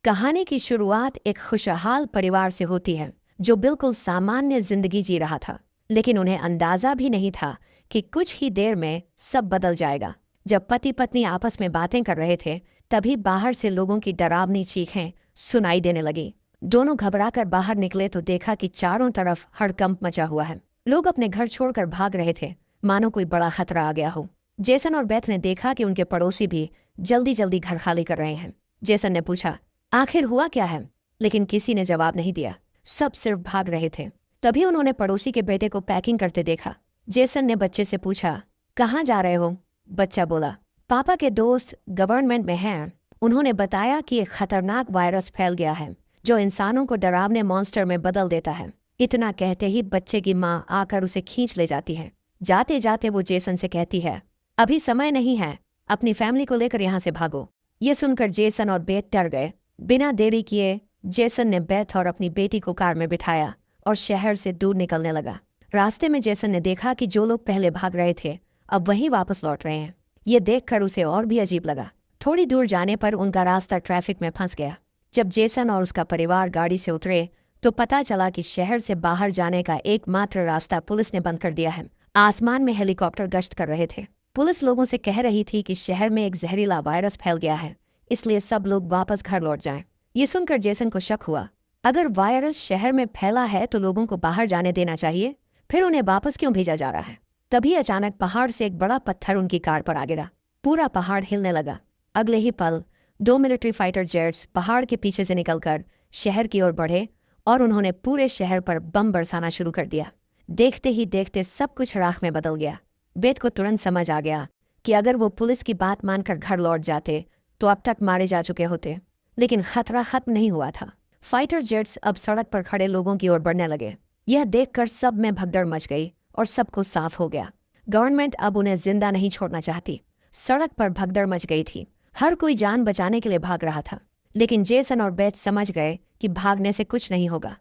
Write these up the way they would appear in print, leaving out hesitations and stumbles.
कहानी की शुरुआत एक खुशहाल परिवार से होती है जो बिल्कुल सामान्य जिंदगी जी रहा था, लेकिन उन्हें अंदाजा भी नहीं था कि कुछ ही देर में सब बदल जाएगा। जब पति पत्नी आपस में बातें कर रहे थे, तभी बाहर से लोगों की डरावनी चीखें सुनाई देने लगी। दोनों घबराकर बाहर निकले तो देखा कि चारों तरफ हड़कंप मचा हुआ है। लोग अपने घर छोड़कर भाग रहे थे, मानो कोई बड़ा खतरा आ गया हो। जेसन और बेथ ने देखा कि उनके पड़ोसी भी जल्दी जल्दी घर खाली कर रहे हैं। जेसन ने पूछा, आखिर हुआ क्या है? लेकिन किसी ने जवाब नहीं दिया। सब सिर्फ भाग रहे थे। तभी उन्होंने पड़ोसी के बेटे को पैकिंग करते देखा। जेसन ने बच्चे से पूछा, कहाँ जा रहे हो? बच्चा बोला, पापा के दोस्त गवर्नमेंट में हैं। उन्होंने बताया कि एक खतरनाक वायरस फैल गया है जो इंसानों को डरावने मॉन्स्टर में बदल देता है। इतना कहते ही बच्चे की माँ आकर उसे खींच ले जाती है। जाते जाते वो जेसन से कहती है, अभी समय नहीं है, अपनी फैमिली को लेकर यहाँ से भागो। ये सुनकर जेसन और बेथ डर गए। बिना देरी किए जेसन ने बेथ और अपनी बेटी को कार में बिठाया और शहर से दूर निकलने लगा। रास्ते में जेसन ने देखा कि जो लोग पहले भाग रहे थे अब वहीं वापस लौट रहे हैं। ये देखकर उसे और भी अजीब लगा। थोड़ी दूर जाने पर उनका रास्ता ट्रैफिक में फंस गया। जब जेसन और उसका परिवार गाड़ी से उतरे तो पता चला कि शहर से बाहर जाने का एकमात्र रास्ता पुलिस ने बंद कर दिया है। आसमान में हेलीकॉप्टर गश्त कर रहे थे। पुलिस लोगों से कह रही थी कि शहर में एक जहरीला वायरस फैल गया है, इसलिए सब लोग वापस घर लौट जाएं। ये सुनकर जेसन को शक हुआ, अगर वायरस शहर में फैला है तो लोगों को बाहर जाने देना चाहिए, फिर उन्हें वापस क्यों भेजा जा रहा है? तभी अचानक पहाड़ से एक बड़ा पत्थर उनकी कार पर आ गिरा। पूरा पहाड़ हिलने लगा। अगले ही पल 2 मिलिट्री फाइटर जेट्स पहाड़ के पीछे से निकलकर शहर की ओर बढ़े और उन्होंने पूरे शहर पर बम बरसाना शुरू कर दिया। देखते ही देखते सब कुछ राख में बदल गया। बेथ को तुरंत समझ आ गया कि अगर वो पुलिस की बात मानकर घर लौट जाते तो अब तक मारे जा चुके होते, लेकिन खतरा खत्म नहीं हुआ था। फाइटर जेट्स अब सड़क पर खड़े लोगों की ओर बढ़ने लगे। यह देखकर सब में भगदड़ मच गई और सबको साफ हो गया। गवर्नमेंट अब उन्हें जिंदा नहीं छोड़ना चाहती। सड़क पर भगदड़ मच गई थी। हर कोई जान बचाने के लिए भाग रहा था, लेकिन जेसन और बेथ समझ गए कि भागने से कुछ नहीं होगा।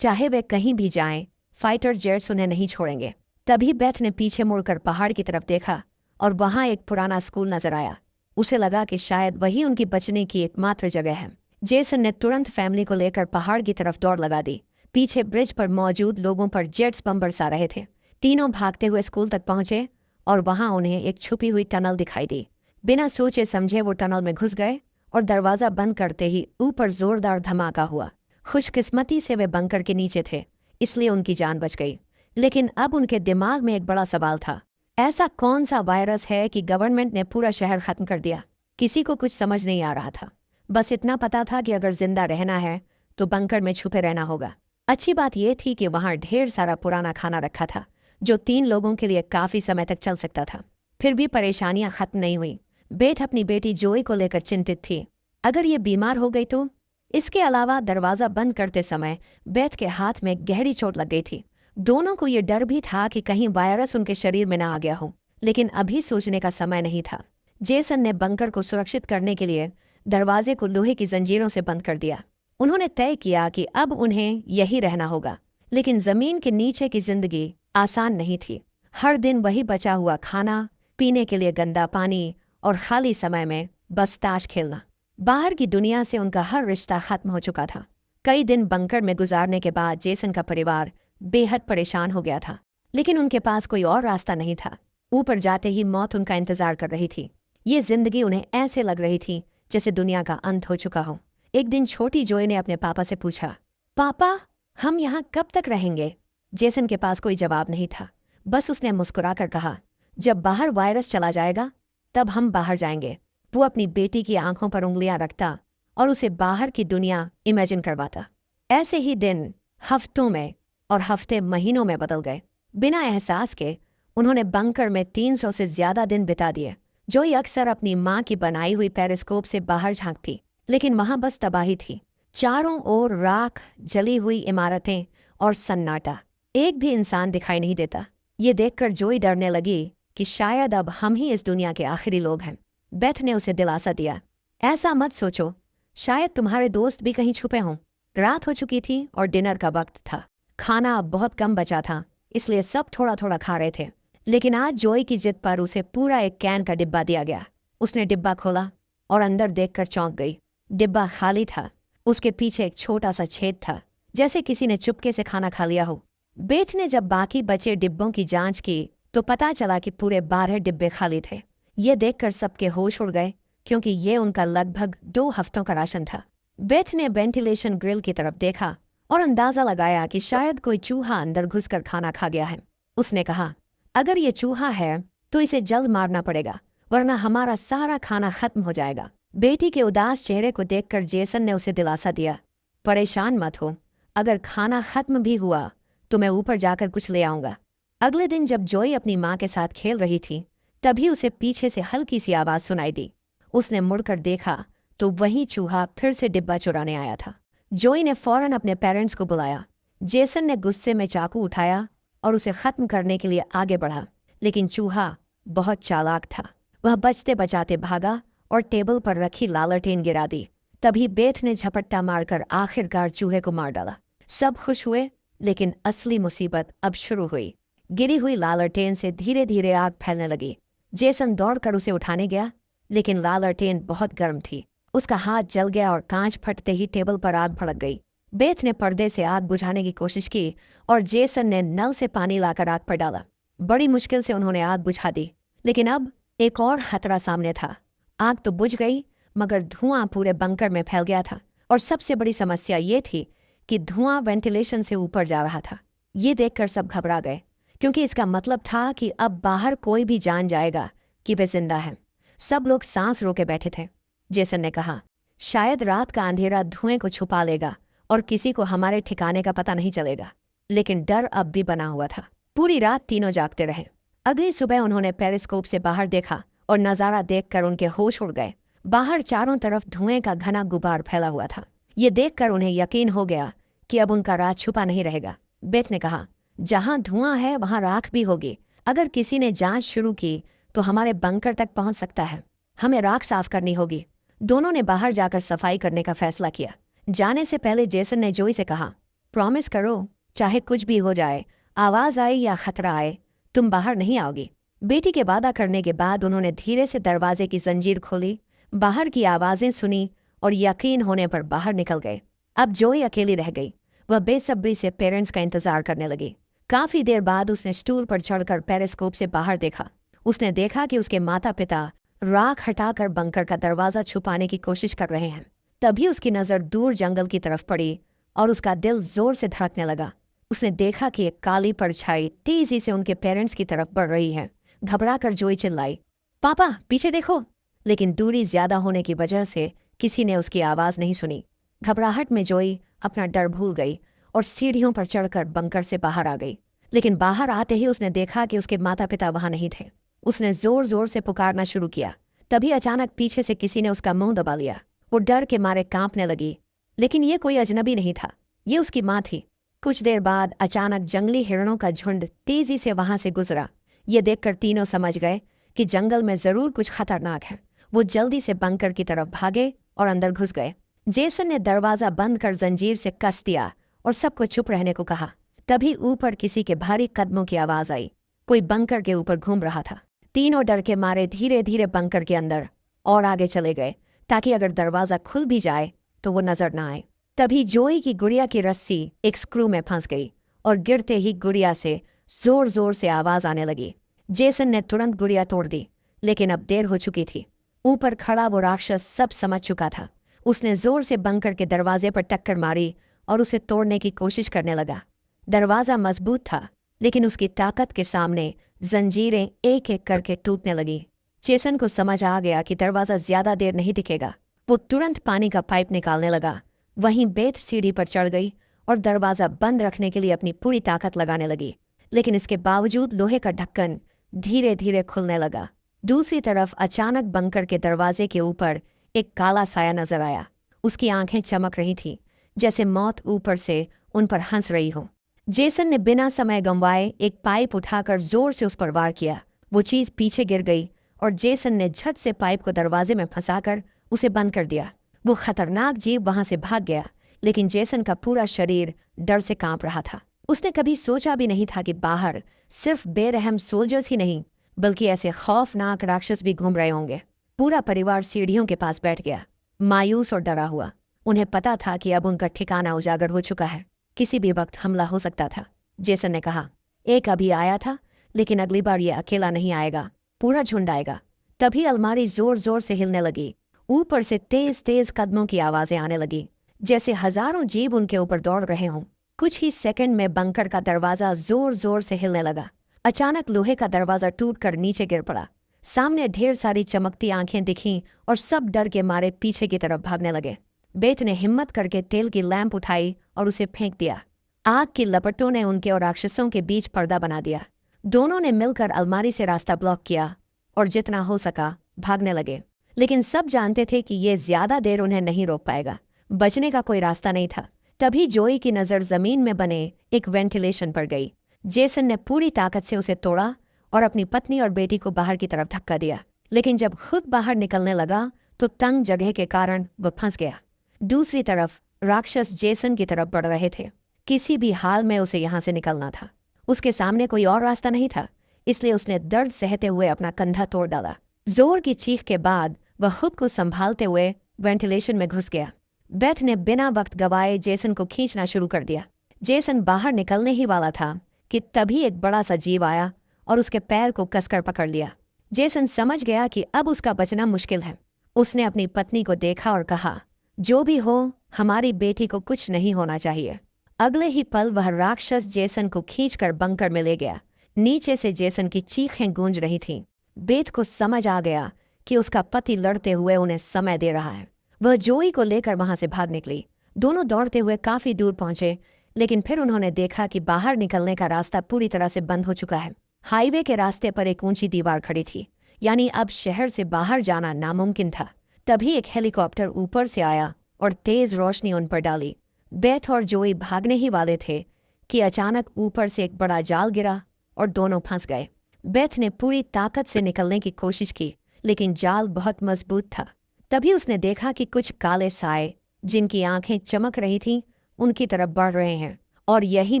चाहे वे कहीं भी जाएं, फाइटर जेट्स उन्हें नहीं छोड़ेंगे। तभी बेथ ने पीछे मुड़कर पहाड़ की तरफ देखा और वहां एक पुराना स्कूल नजर आया। उसे लगा कि शायद वही उनकी बचने की एकमात्र जगह है। जेसन ने तुरंत फैमिली को लेकर पहाड़ की तरफ दौड़ लगा दी। पीछे ब्रिज पर मौजूद लोगों पर जेट्स बम बरसा रहे थे। तीनों भागते हुए स्कूल तक पहुंचे और वहां उन्हें एक छुपी हुई टनल दिखाई दी। बिना सोचे समझे वो टनल में घुस गए और दरवाजा बंद करते ही ऊपर जोरदार धमाका हुआ। खुशकिस्मती से वे बंकर के नीचे थे, इसलिए उनकी जान बच गई। लेकिन अब उनके दिमाग में एक बड़ा सवाल था, ऐसा कौन सा वायरस है कि गवर्नमेंट ने पूरा शहर खत्म कर दिया? किसी को कुछ समझ नहीं आ रहा था। बस इतना पता था कि अगर जिंदा रहना है तो बंकर में छुपे रहना होगा। अच्छी बात यह थी कि वहां ढेर सारा पुराना खाना रखा था जो 3 लोगों के लिए काफी समय तक चल सकता था। फिर भी परेशानियां खत्म नहीं हुई। बेथ अपनी बेटी जोई को लेकर चिंतित थी। अगर ये बीमार हो गई तो? इसके अलावा दरवाजा बंद करते समय बेथ के हाथ में गहरी चोट लग गई थी। दोनों को ये डर भी था कि कहीं वायरस उनके शरीर में न आ गया हो, लेकिन अभी सोचने का समय नहीं था। जेसन ने बंकर को सुरक्षित करने के लिए दरवाजे को लोहे की जंजीरों से बंद कर दिया। उन्होंने तय किया कि अब उन्हें यही रहना होगा, लेकिन जमीन के नीचे की जिंदगी आसान नहीं थी। हर दिन वही बचा हुआ खाना, पीने के लिए गंदा पानी और खाली समय में बस ताश खेलना। बाहर की दुनिया से उनका हर रिश्ता खत्म हो चुका था। कई दिन बंकर में गुजारने के बाद जेसन का परिवार बेहद परेशान हो गया था, लेकिन उनके पास कोई और रास्ता नहीं था। ऊपर जाते ही मौत उनका इंतजार कर रही थी। ये जिंदगी उन्हें ऐसे लग रही थी जैसे दुनिया का अंत हो चुका हो। एक दिन छोटी जोई ने अपने पापा से पूछा, पापा हम यहाँ कब तक रहेंगे? जेसन के पास कोई जवाब नहीं था। बस उसने मुस्कुराकर कहा, जब बाहर वायरस चला जाएगा तब हम बाहर जाएंगे। वो अपनी बेटी की आंखों पर उंगलियां रखता और उसे बाहर की दुनिया इमेजिन करवाता। ऐसे ही दिन हफ्तों में और हफ्ते महीनों में बदल गए। बिना एहसास के उन्होंने बंकर में 300 से ज्यादा दिन बिता दिए। जोई अक्सर अपनी माँ की बनाई हुई पेरिस्कोप से बाहर झांकती, लेकिन वहां बस तबाही थी। चारों ओर राख, जली हुई इमारतें और सन्नाटा। एक भी इंसान दिखाई नहीं देता। ये देखकर जोई डरने लगी कि शायद अब हम ही इस दुनिया के आखिरी लोग हैं। बेथ ने उसे दिलासा दिया, ऐसा मत सोचो, शायद तुम्हारे दोस्त भी कहीं छुपे हों। रात हो चुकी थी और डिनर का वक्त था। खाना अब बहुत कम बचा था, इसलिए सब थोड़ा थोड़ा खा रहे थे। लेकिन आज जोई की जिद पर उसे पूरा एक कैन का डिब्बा दिया गया। उसने डिब्बा खोला और अंदर देखकर चौंक गई। डिब्बा खाली था। उसके पीछे एक छोटा सा छेद था, जैसे किसी ने चुपके से खाना खा लिया हो। बेथ ने जब बाकी बचे डिब्बों की जांच की तो पता चला कि पूरे 12 डिब्बे खाली थे। ये देखकर सबके होश उड़ गए, क्योंकि ये उनका लगभग 2 हफ्तों का राशन था। बेथ ने वेंटिलेशन ग्रिल की तरफ देखा और अंदाजा लगाया कि शायद कोई चूहा अंदर घुसकर खाना खा गया है। उसने कहा, अगर ये चूहा है तो इसे जल्द मारना पड़ेगा, वरना हमारा सारा खाना खत्म हो जाएगा। बेटी के उदास चेहरे को देखकर जेसन ने उसे दिलासा दिया, परेशान मत हो, अगर खाना खत्म भी हुआ तो मैं ऊपर जाकर कुछ ले आऊंगा। अगले दिन जब जॉय अपनी माँ के साथ खेल रही थी, तभी उसे पीछे से हल्की सी आवाज सुनाई दी। उसने मुड़कर देखा तो वही चूहा फिर से डिब्बा चुराने आया था। जॉय ने फौरन अपने पेरेंट्स को बुलाया। जेसन ने गुस्से में चाकू उठाया और उसे खत्म करने के लिए आगे बढ़ा, लेकिन चूहा बहुत चालाक था। वह बचते बचाते भागा और टेबल पर रखी लालटेन गिरा दी। तभी बेथ ने झपट्टा मारकर आखिरकार चूहे को मार डाला। सब खुश हुए, लेकिन असली मुसीबत अब शुरू हुई। गिरी हुई लालटेन से धीरे धीरे आग फैलने लगी। जेसन दौड़कर उसे उठाने गया, लेकिन लालटेन बहुत गर्म थी। उसका हाथ जल गया और कांच फटते ही टेबल पर आग भड़क गई। बेथ ने पर्दे से आग बुझाने की कोशिश की और जेसन ने नल से पानी लाकर आग पर डाला। बड़ी मुश्किल से उन्होंने आग बुझा दी, लेकिन अब एक और खतरा सामने था। आग तो बुझ गई, मगर धुआं पूरे बंकर में फैल गया था। और सबसे बड़ी समस्या ये थी कि धुआं वेंटिलेशन से ऊपर जा रहा था। ये देखकर सब घबरा गए, क्योंकि इसका मतलब था कि अब बाहर कोई भी जान जाएगा कि वे जिंदा है। सब लोग सांस रोके बैठे थे। जेसन ने कहा, शायद रात का अंधेरा धुएं को छुपा लेगा और किसी को हमारे ठिकाने का पता नहीं चलेगा। लेकिन डर अब भी बना हुआ था। पूरी रात तीनों जागते रहे। अगली सुबह उन्होंने पेरिस्कोप से बाहर देखा और नजारा देखकर उनके होश उड़ गए। बाहर चारों तरफ धुएं का घना गुबार फैला हुआ था। ये देखकर उन्हें यकीन हो गया कि अब उनका राज छुपा नहीं रहेगा। बेथ ने कहा, जहां धुआं है वहां राख भी होगी। अगर किसी ने जांच शुरू की तो हमारे बंकर तक पहुंच सकता है। हमें राख साफ करनी होगी। दोनों ने बाहर जाकर सफाई करने का फैसला किया। जाने से पहले जेसन ने जॉय से कहा, प्रॉमिस करो, चाहे कुछ भी हो जाए, आवाज आए या खतरा आए, तुम बाहर नहीं आओगी। बेटी के वादा करने के बाद उन्होंने धीरे से दरवाजे की जंजीर खोली, बाहर की आवाजें सुनी और यकीन होने पर बाहर निकल गए। अब जॉय अकेली रह गई। वह बेसब्री से पेरेंट्स का इंतजार करने लगी। काफी देर बाद उसने स्टूल पर चढ़कर पेरिस्कोप से बाहर देखा। उसने देखा कि उसके माता पिता राख हटाकर बंकर का दरवाजा छुपाने की कोशिश कर रहे हैं। तभी उसकी नजर दूर जंगल की तरफ पड़ी और उसका दिल जोर से धड़कने लगा। उसने देखा कि एक काली परछाई तेजी से उनके पेरेंट्स की तरफ बढ़ रही है। घबराकर जॉय चिल्लाई, पापा पीछे देखो। लेकिन दूरी ज्यादा होने की वजह से किसी ने उसकी आवाज नहीं सुनी। घबराहट में जॉय अपना डर भूल गई और सीढ़ियों पर चढ़कर बंकर से बाहर आ गई। लेकिन बाहर आते ही उसने देखा कि उसके माता पिता वहां नहीं थे। उसने जोर जोर से पुकारना शुरू किया। तभी अचानक पीछे से किसी ने उसका मुंह दबा लिया। वो डर के मारे कांपने लगी, लेकिन ये कोई अजनबी नहीं था, ये उसकी माँ थी। कुछ देर बाद अचानक जंगली हिरणों का झुंड तेजी से वहां से गुजरा। ये देखकर तीनों समझ गए कि जंगल में जरूर कुछ खतरनाक है। वो जल्दी से बंकर की तरफ भागे और अंदर घुस गए। जेसन ने दरवाजा बंद कर जंजीर से कस दिया और सबको चुप रहने को कहा। तभी ऊपर किसी के भारी कदमों की आवाज आई। कोई बंकर के ऊपर घूम रहा था। तीनों डर के मारे धीरे धीरे बंकर के अंदर और आगे चले गए, ताकि अगर दरवाजा खुल भी जाए तो वो नजर न आए। तभी जॉय की गुड़िया की रस्सी एक स्क्रू में फंस गई और गिरते ही गुड़िया से जोर जोर से आवाज आने लगी। जेसन ने तुरंत गुड़िया तोड़ दी, लेकिन अब देर हो चुकी थी। ऊपर खड़ा वो राक्षस सब समझ चुका था। उसने जोर से बंकर के दरवाजे पर टक्कर मारी और उसे तोड़ने की कोशिश करने लगा। दरवाजा मजबूत था, लेकिन उसकी ताकत के सामने जंजीरें एक एक करके टूटने लगी। जेसन को समझ आ गया कि दरवाजा ज्यादा देर नहीं टिकेगा। वो तुरंत पानी का पाइप निकालने लगा। वहीं बेथ सीढ़ी पर चढ़ गई और दरवाजा बंद रखने के लिए अपनी पूरी ताकत लगाने लगी, लेकिन इसके बावजूद लोहे का ढक्कन धीरे धीरे खुलने लगा। दूसरी तरफ अचानक बंकर के दरवाजे के ऊपर एक काला साया नजर आया। उसकी आंखें चमक रही थी, जैसे मौत ऊपर से उन पर हंस रही हो। जेसन ने बिना समय गंवाए एक पाइप उठाकर जोर से उस पर वार किया। वो चीज पीछे गिर गई और जेसन ने झट से पाइप को दरवाजे में फंसाकर उसे बंद कर दिया। वो खतरनाक जीव वहां से भाग गया, लेकिन जेसन का पूरा शरीर डर से कांप रहा था। उसने कभी सोचा भी नहीं था कि बाहर सिर्फ बेरहम सोल्जर्स ही नहीं, बल्कि ऐसे खौफनाक राक्षस भी घूम रहे होंगे। पूरा परिवार सीढ़ियों के पास बैठ गया, मायूस और डरा हुआ। उन्हें पता था कि अब उनका ठिकाना उजागर हो चुका है, किसी भी वक्त हमला हो सकता था। जेसन ने कहा, एक अभी आया था, लेकिन अगली बार ये अकेला नहीं आएगा, पूरा झुंड आएगा। तभी अलमारी जोर जोर से हिलने लगी। ऊपर से तेज तेज कदमों की आवाजें आने लगी, जैसे हजारों जीव उनके ऊपर दौड़ रहे हों। कुछ ही सेकंड में बंकर का दरवाजा जोर जोर से हिलने लगा। अचानक लोहे का दरवाजा टूटकर नीचे गिर पड़ा। सामने ढेर सारी चमकती आंखें दिखीं और सब डर के मारे पीछे की तरफ भागने लगे। बेथ ने हिम्मत करके तेल की लैंप उठाई और उसे फेंक दिया। आग की लपटों ने उनके और राक्षसों के बीच पर्दा बना दिया। दोनों ने मिलकर अलमारी से रास्ता ब्लॉक किया और जितना हो सका भागने लगे, लेकिन सब जानते थे कि ये ज्यादा देर उन्हें नहीं रोक पाएगा। बचने का कोई रास्ता नहीं था। तभी जोई की नज़र जमीन में बने एक वेंटिलेशन पर गई। जेसन ने पूरी ताकत से उसे तोड़ा और अपनी पत्नी और बेटी को बाहर की तरफ धक्का दिया, लेकिन जब खुद बाहर निकलने लगा तो तंग जगह के कारण वह फंस गया। दूसरी तरफ राक्षस जेसन की तरफ बढ़ रहे थे। किसी भी हाल में उसे यहाँ से निकलना था। उसके सामने कोई और रास्ता नहीं था, इसलिए उसने दर्द सहते हुए अपना कंधा तोड़ डाला। जोर की चीख के बाद वह खुद को संभालते हुए वेंटिलेशन में घुस गया। बेथ ने बिना वक्त गवाए जेसन को खींचना शुरू कर दिया। जेसन बाहर निकलने ही वाला था कि तभी एक बड़ा सा जीव आया और उसके पैर को कसकर पकड़ लिया। जेसन समझ गया कि अब उसका बचना मुश्किल है। उसने अपनी पत्नी को देखा और कहा, जो भी हो, हमारी बेटी को कुछ नहीं होना चाहिए। अगले ही पल वह राक्षस जेसन को खींचकर बंकर में ले गया। नीचे से जेसन की चीखें गूंज रही थीं। बेथ को समझ आ गया कि उसका पति लड़ते हुए उन्हें समय दे रहा है। वह जोई को लेकर वहां से भाग निकली। दोनों दौड़ते हुए काफी दूर पहुंचे, लेकिन फिर उन्होंने देखा कि बाहर निकलने का रास्ता पूरी तरह से बंद हो चुका है। हाईवे के रास्ते पर एक ऊंची दीवार खड़ी थी, यानी अब शहर से बाहर जाना नामुमकिन था। तभी एक हेलीकॉप्टर ऊपर से आया और तेज रोशनी उन पर डाली। बेथ और जोई भागने ही वाले थे कि अचानक ऊपर से एक बड़ा जाल गिरा और दोनों फंस गए। बेथ ने पूरी ताकत से निकलने की कोशिश की, लेकिन जाल बहुत मजबूत था। तभी उसने देखा कि कुछ काले साए, जिनकी आंखें चमक रही थीं, उनकी तरफ बढ़ रहे हैं। और यहीं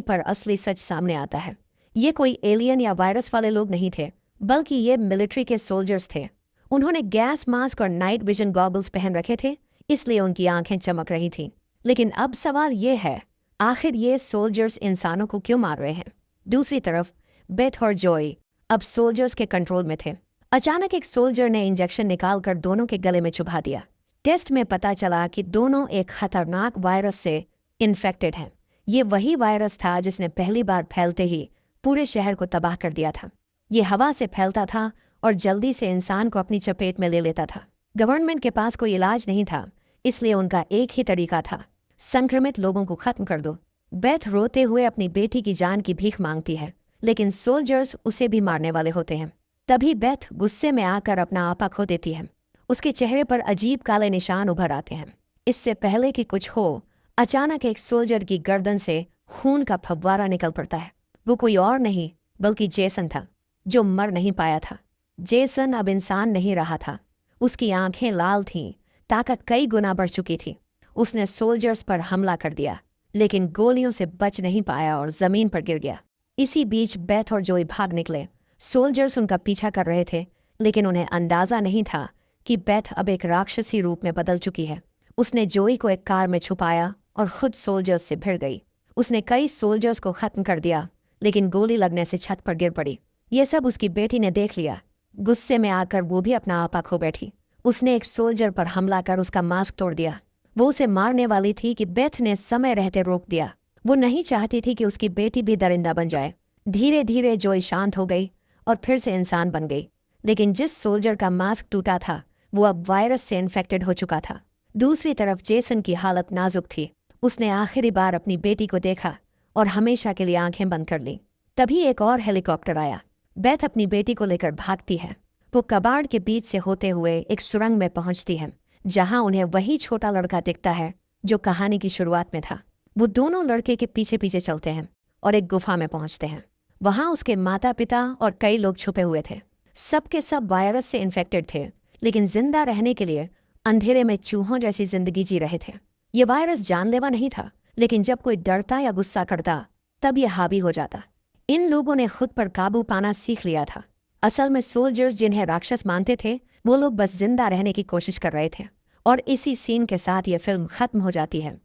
पर असली सच सामने आता है। ये कोई एलियन या वायरस वाले लोग नहीं थे, बल्कि ये मिलिट्री के सोल्जर्स थे। उन्होंने गैस मास्क और नाइट विजन गॉगल्स पहन रखे थे, इसलिए उनकी आंखें चमक रही थीं। लेकिन अब सवाल ये है, आखिर ये सोल्जर्स इंसानों को क्यों मार रहे हैं? दूसरी तरफ बेथ और जोई अब सोल्जर्स के कंट्रोल में थे। अचानक एक सोल्जर ने इंजेक्शन निकालकर दोनों के गले में चुभा दिया। टेस्ट में पता चला कि दोनों एक खतरनाक वायरस से इन्फेक्टेड हैं। ये वही वायरस था जिसने पहली बार फैलते ही पूरे शहर को तबाह कर दिया था। ये हवा से फैलता था और जल्दी से इंसान को अपनी चपेट में ले लेता था। गवर्नमेंट के पास कोई इलाज नहीं था, इसलिए उनका एक ही तरीका था, संक्रमित लोगों को खत्म कर दो। बेथ रोते हुए अपनी बेटी की जान की भीख मांगती है, लेकिन सोल्जर्स उसे भी मारने वाले होते हैं। तभी बेथ गुस्से में आकर अपना आपा खो देती है। उसके चेहरे पर अजीब काले निशान उभर आते हैं। इससे पहले कि कुछ हो, अचानक एक सोल्जर की गर्दन से खून का फव्वारा निकल पड़ता है। वो कोई और नहीं बल्कि जेसन था, जो मर नहीं पाया था। जेसन अब इंसान नहीं रहा था। उसकी आंखें लाल थीं, ताकत कई गुना बढ़ चुकी थी। उसने सोल्जर्स पर हमला कर दिया, लेकिन गोलियों से बच नहीं पाया और जमीन पर गिर गया। इसी बीच बेथ और जोई भाग निकले। सोल्जर्स उनका पीछा कर रहे थे, लेकिन उन्हें अंदाजा नहीं था कि बेथ अब एक राक्षसी रूप में बदल चुकी है। उसने जोई को एक कार में छुपाया और खुद सोल्जर्स से भिड़ गई। उसने कई सोल्जर्स को खत्म कर दिया, लेकिन गोली लगने से छत पर गिर पड़ी। ये सब उसकी बेटी ने देख लिया। गुस्से में आकर वो भी अपना आपा खो बैठी। उसने एक सोल्जर पर हमला कर उसका मास्क तोड़ दिया। वो उसे मारने वाली थी कि बेथ ने समय रहते रोक दिया। वो नहीं चाहती थी कि उसकी बेटी भी दरिंदा बन जाए। धीरे धीरे जोई शांत हो गई और फिर से इंसान बन गई, लेकिन जिस सोल्जर का मास्क टूटा था वो अब वायरस से इन्फेक्टेड हो चुका था। दूसरी तरफ जेसन की हालत नाजुक थी। उसने आखिरी बार अपनी बेटी को देखा और हमेशा के लिए आंखें बंद कर ली। तभी एक और हेलीकॉप्टर आया। बेथ अपनी बेटी को लेकर भागती है। वो कबाड़ के बीच से होते हुए एक सुरंग में पहुंचती है, जहां उन्हें वही छोटा लड़का दिखता है जो कहानी की शुरुआत में था। वो दोनों लड़के के पीछे पीछे चलते हैं और एक गुफा में पहुंचते हैं। वहां उसके माता पिता और कई लोग छुपे हुए थे। सबके सब वायरस से इन्फेक्टेड थे, लेकिन जिंदा रहने के लिए अंधेरे में चूहों जैसी जिंदगी जी रहे थे। ये वायरस जानलेवा नहीं था, लेकिन जब कोई डरता या गुस्सा करता तब ये हावी हो जाता। इन लोगों ने खुद पर काबू पाना सीख लिया था। असल में सोल्जर्स जिन्हें राक्षस मानते थे, वो लोग बस जिंदा रहने की कोशिश कर रहे थे। और इसी सीन के साथ ये फिल्म खत्म हो जाती है।